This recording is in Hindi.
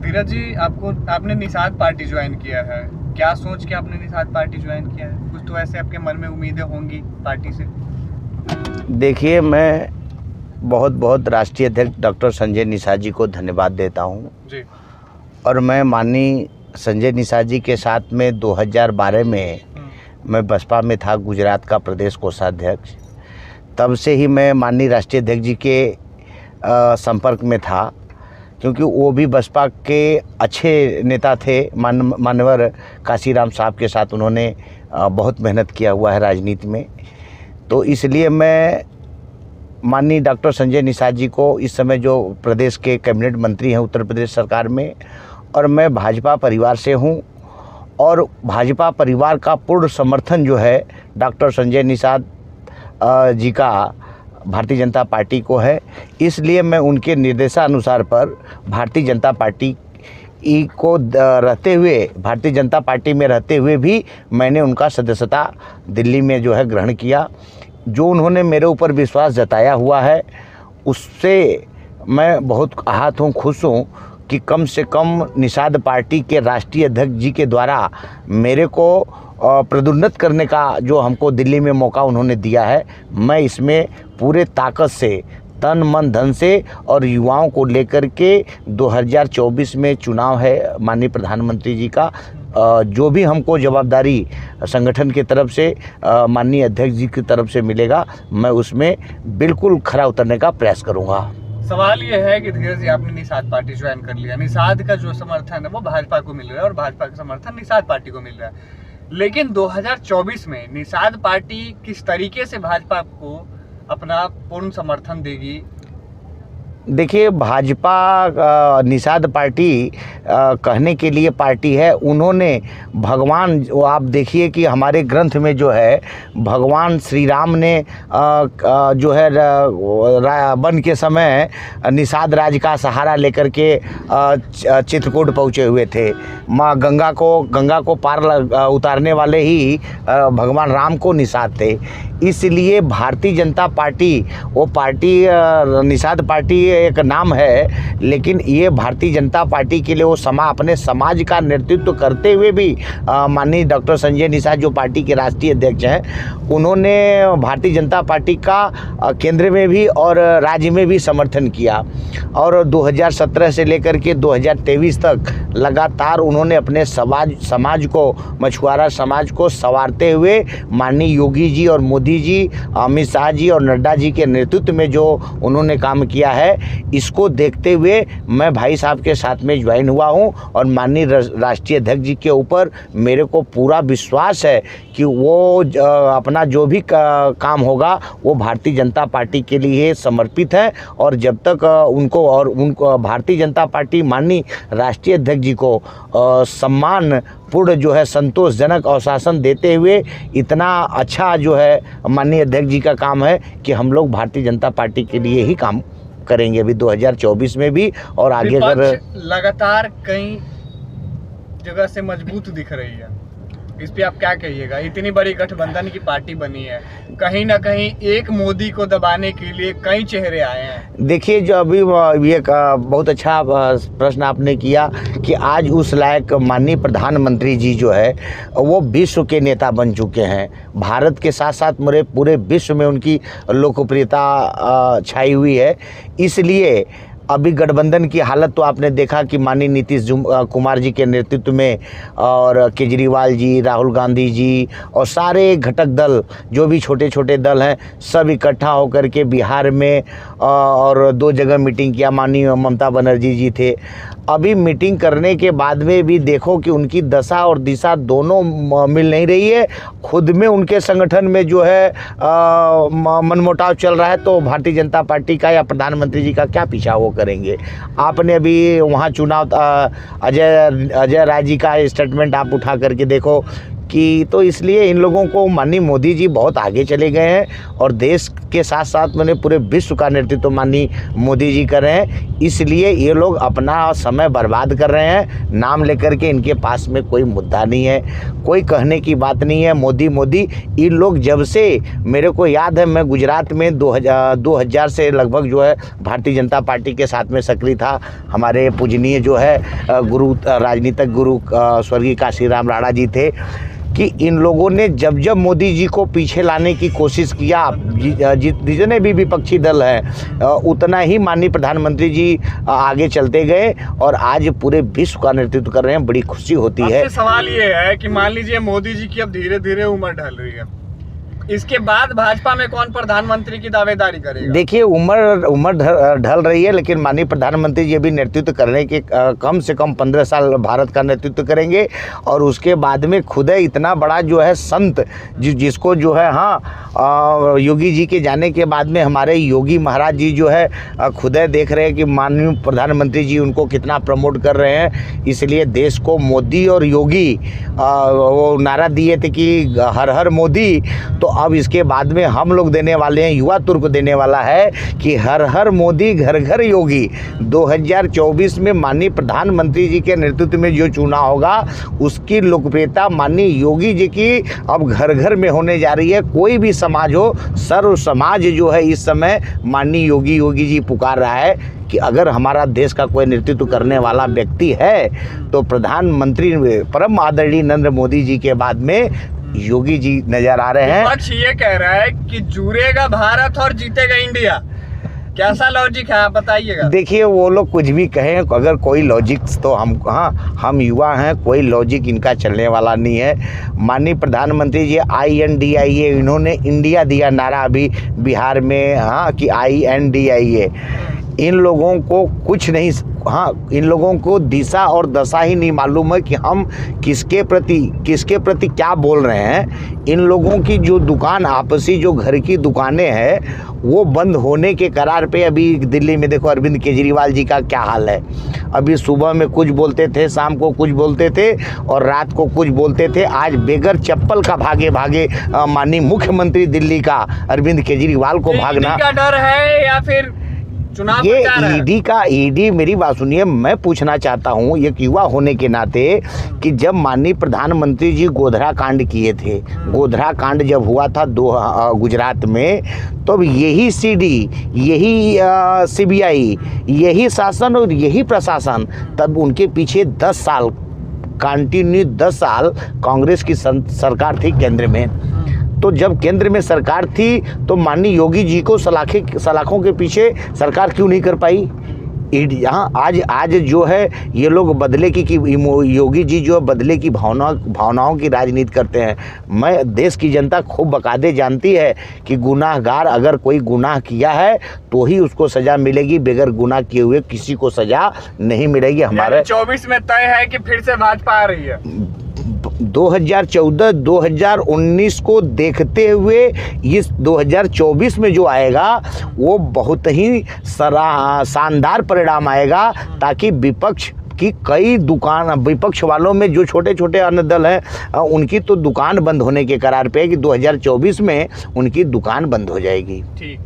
धीरज जी, आपने निषाद पार्टी ज्वाइन किया है, क्या सोच के आपने निषाद पार्टी ज्वाइन किया है? कुछ तो ऐसे आपके मन में उम्मीदें होंगी पार्टी से। देखिए, मैं बहुत बहुत राष्ट्रीय अध्यक्ष डॉक्टर संजय निषाद जी को धन्यवाद देता हूँ जी। और मैं माननीय संजय निषाद जी के साथ में 2012 में मैं बसपा में था, गुजरात का प्रदेश कोषाध्यक्ष। तब से ही मैं माननीय राष्ट्रीय अध्यक्ष जी के संपर्क में था, क्योंकि वो भी बसपा के अच्छे नेता थे। मानवर काशीराम साहब के साथ उन्होंने बहुत मेहनत किया हुआ है राजनीति में। तो इसलिए मैं माननीय डॉक्टर संजय निषाद जी को, इस समय जो प्रदेश के कैबिनेट मंत्री हैं उत्तर प्रदेश सरकार में, और मैं भाजपा परिवार से हूं और भाजपा परिवार का पूर्ण समर्थन जो है डॉक्टर संजय निषाद जी का भारतीय जनता पार्टी को है। इसलिए मैं उनके निर्देशानुसार पर भारतीय जनता पार्टी को रहते हुए, भारतीय जनता पार्टी में रहते हुए भी मैंने उनका सदस्यता दिल्ली में जो है ग्रहण किया। जो उन्होंने मेरे ऊपर विश्वास जताया हुआ है उससे मैं बहुत आहत हूँ, खुश हूँ कि कम से कम निषाद पार्टी के राष्ट्रीय अध्यक्ष जी के द्वारा मेरे को पदोन्नत करने का जो हमको दिल्ली में मौका उन्होंने दिया है, मैं इसमें पूरे ताकत से, तन मन धन से और युवाओं को लेकर के 2024 में चुनाव है माननीय प्रधानमंत्री जी का, जो भी हमको जवाबदारी संगठन की तरफ से, माननीय अध्यक्ष जी की तरफ से मिलेगा, मैं उसमें बिल्कुल खरा उतरने का प्रयास करूंगा। सवाल ये है कि धीरज जी, आपने निषाद पार्टी ज्वाइन कर लिया, निषाद का जो समर्थन है वो भाजपा को मिल रहा है और भाजपा का समर्थन निषाद पार्टी को मिल रहा है, लेकिन 2024 में निषाद पार्टी किस तरीके से भाजपा को अपना पूर्ण समर्थन देगी? देखिए, भाजपा निषाद पार्टी कहने के लिए पार्टी है। उन्होंने भगवान, आप देखिए कि हमारे ग्रंथ में जो है भगवान श्री राम ने जो है वन के समय निषाद राज का सहारा लेकर के चित्रकूट पहुँचे हुए थे। माँ गंगा को पार उतारने वाले ही भगवान राम को निषाद थे। इसलिए भारतीय जनता पार्टी, वो पार्टी निषाद पार्टी एक नाम है, लेकिन ये भारतीय जनता पार्टी के लिए वो अपने समाज का नेतृत्व करते हुए भी माननीय डॉक्टर संजय निषाद जो पार्टी के राष्ट्रीय अध्यक्ष हैं, उन्होंने भारतीय जनता पार्टी का केंद्र में भी और राज्य में भी समर्थन किया और 2017 से लेकर के 2023 तक लगातार उन्होंने अपने समाज को, मछुआरा समाज को संवारते हुए माननीय योगी जी और मोदी जी, अमित शाह जी और नड्डा जी के नेतृत्व में जो उन्होंने काम किया है, इसको देखते हुए मैं भाई साहब के साथ में ज्वाइन हुआ हूं और माननीय राष्ट्रीय अध्यक्ष जी के ऊपर मेरे को पूरा विश्वास है कि वो अपना जो भी काम होगा वो भारतीय जनता पार्टी के लिए समर्पित है। और जब तक उनको भारतीय जनता पार्टी माननीय राष्ट्रीय अध्यक्ष जी को सम्मान पूर्ण जो है संतोषजनक अवशासन देते हुए, इतना अच्छा जो है माननीय अध्यक्ष जी का काम है कि हम लोग भारतीय जनता पार्टी के लिए ही काम करेंगे अभी 2024 में भी और आगे। अगर लगातार कई जगह से मजबूत दिख रही है, इस पे आप क्या कहिएगा? इतनी बड़ी गठबंधन की पार्टी बनी है, कहीं ना कहीं एक मोदी को दबाने के लिए कई चेहरे आए हैं। देखिए, जो अभी ये बहुत अच्छा प्रश्न आपने किया कि आज उस लायक माननीय प्रधानमंत्री जी जो है वो विश्व के नेता बन चुके हैं। भारत के साथ साथ पूरे विश्व में उनकी लोकप्रियता छाई हुई है। इसलिए अभी गठबंधन की हालत तो आपने देखा कि माननीय नीतीश कुमार जी के नेतृत्व में और केजरीवाल जी, राहुल गांधी जी और सारे घटक दल, जो भी छोटे छोटे दल हैं, सब इकट्ठा होकर के बिहार में और 2 जगह मीटिंग किया। माननीय ममता बनर्जी जी थे। अभी मीटिंग करने के बाद में भी देखो कि उनकी दशा और दिशा दोनों मिल नहीं रही है। खुद में उनके संगठन में जो है मनमुटाव चल रहा है, तो भारतीय जनता पार्टी का या प्रधानमंत्री जी का क्या पीछा वो करेंगे? आपने अभी वहाँ चुनाव अजय राय जी का स्टेटमेंट आप उठा करके देखो कि तो इसलिए इन लोगों को माननीय मोदी जी बहुत आगे चले गए हैं और देश के साथ साथ मैंने पूरे विश्व का नेतृत्व माननीय मोदी जी कर रहे हैं। इसलिए ये लोग अपना समय बर्बाद कर रहे हैं नाम लेकर के। इनके पास में कोई मुद्दा नहीं है, कोई कहने की बात नहीं है। मोदी मोदी इन लोग जब से, मेरे को याद है मैं गुजरात में 2000 से लगभग जो है भारतीय जनता पार्टी के साथ में सक्रिय था। हमारे पूजनीय जो है गुरु, राजनीतिक गुरु स्वर्गीय काशीराम राणा जी थे कि इन लोगों ने जब जब मोदी जी को पीछे लाने की कोशिश किया, जितने भी विपक्षी दल हैं उतना ही माननीय प्रधानमंत्री जी आगे चलते गए और आज पूरे विश्व का नेतृत्व कर रहे हैं। बड़ी खुशी होती है। सवाल ये है कि मान लीजिए मोदी जी की अब धीरे धीरे उम्र ढल रही है, इसके बाद भाजपा में कौन प्रधानमंत्री की दावेदारी करेगा? देखिए उम्र ढल रही है, लेकिन माननीय प्रधानमंत्री जी भी नेतृत्व करने के कम से कम 15 साल भारत का नेतृत्व करेंगे और उसके बाद में खुद इतना बड़ा जो है संत जिसको जो है योगी जी के जाने के बाद में हमारे योगी महाराज जी जो है खुद देख रहे हैं कि माननीय प्रधानमंत्री जी उनको कितना प्रमोट कर रहे हैं। इसलिए देश को मोदी और योगी वो नारा दिए थे कि हर हर मोदी, तो अब इसके बाद में हम लोग देने वाले हैं, युवा तुर्क देने वाला है कि हर हर मोदी घर घर योगी। 2024 में माननीय प्रधानमंत्री जी के नेतृत्व में जो चुनाव होगा उसकी लोकप्रियता माननीय योगी जी की अब घर घर में होने जा रही है। कोई भी समाज हो, सर्व समाज जो है इस समय माननीय योगी जी पुकार रहा है कि अगर हमारा देश का कोई नेतृत्व करने वाला व्यक्ति है तो प्रधानमंत्री परम आदरणीय नरेंद्र मोदी जी के बाद में योगी जी नजर आ रहे हैं। विपक्ष ये कह रहा है कि जुड़ेगा भारत और जीतेगा इंडिया, कैसा लॉजिक है आप बताइएगा? देखिए वो लोग कुछ भी कहें, अगर कोई लॉजिक तो हम युवा हैं, कोई लॉजिक इनका चलने वाला नहीं है। माननीय प्रधानमंत्री जी INDIA, इन्होंने इंडिया दिया नारा अभी बिहार में कि INDIA। इन लोगों को कुछ नहीं, इन लोगों को दिशा और दशा ही नहीं मालूम है कि हम किसके प्रति क्या बोल रहे हैं। इन लोगों की जो दुकान, आपसी जो घर की दुकानें हैं वो बंद होने के करार पे अभी दिल्ली में देखो अरविंद केजरीवाल जी का क्या हाल है। अभी सुबह में कुछ बोलते थे, शाम को कुछ बोलते थे और रात को कुछ बोलते थे। आज बेगर चप्पल का भागे माननीय मुख्यमंत्री दिल्ली का अरविंद केजरीवाल को भागना का डर है या फिर चुनाव ये ईडी मेरी बात सुनिए, मैं पूछना चाहता हूँ एक युवा होने के नाते कि जब माननीय प्रधानमंत्री जी गोधरा कांड किए थे, गोधरा कांड जब हुआ था गुजरात में, तो यही सीडी, यही CBI, यही शासन और यही प्रशासन, तब उनके पीछे 10 साल कंटिन्यू 10 साल कांग्रेस की सरकार थी केंद्र में। तो जब केंद्र में सरकार थी तो माननीय योगी जी को सलाखों के पीछे सरकार क्यों नहीं कर पाई? आज जो है ये लोग बदले की योगी जी जो बदले की भावनाओं की राजनीति करते हैं। मैं देश की जनता खूब बकायदे जानती है कि गुनाहगार अगर कोई गुनाह किया है तो ही उसको सजा मिलेगी, बगैर गुनाह किए हुए किसी को सजा नहीं मिलेगी। हमारे 24 में तय है कि फिर से भाजपा आ रही है। 2014-2019 को देखते हुए इस 2024 में जो आएगा वो बहुत ही शानदार परिणाम आएगा, ताकि विपक्ष की कई दुकान, विपक्ष वालों में जो छोटे छोटे अन्य दल हैं उनकी तो दुकान बंद होने के करार पे है कि 2024 में उनकी दुकान बंद हो जाएगी। ठीक।